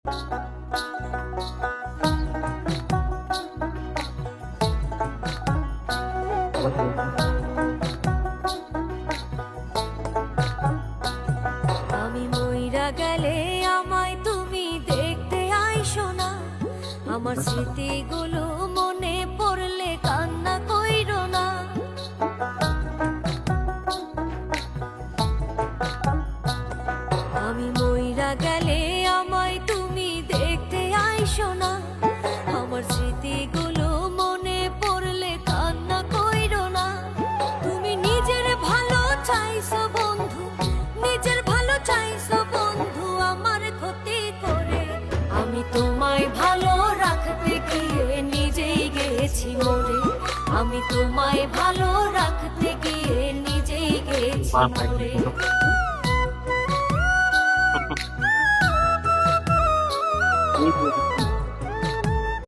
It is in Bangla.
আমি মইরা গেলে আমায় তুমি দেখতে আইসো না, আমার স্মৃতিগুলো মনে পড়লে কান্না কইরো না। আমি মইরা গেলে আমায় তুমি দেখতে আইসো না, আমার স্মৃতিগুলো মনে পড়লে কান্না কইরো না। তুমি নিজের ভালো চাইছো বন্ধু, নিজের ভালো চাইছো বন্ধু আমার ক্ষতি করে। আমি তোমায় ভালো রাখতে গিয়ে নিজেই গেছি মরে, আমি তোমায় ভালো রাখতে গিয়ে নিজেই গেছি মরে। Thank you.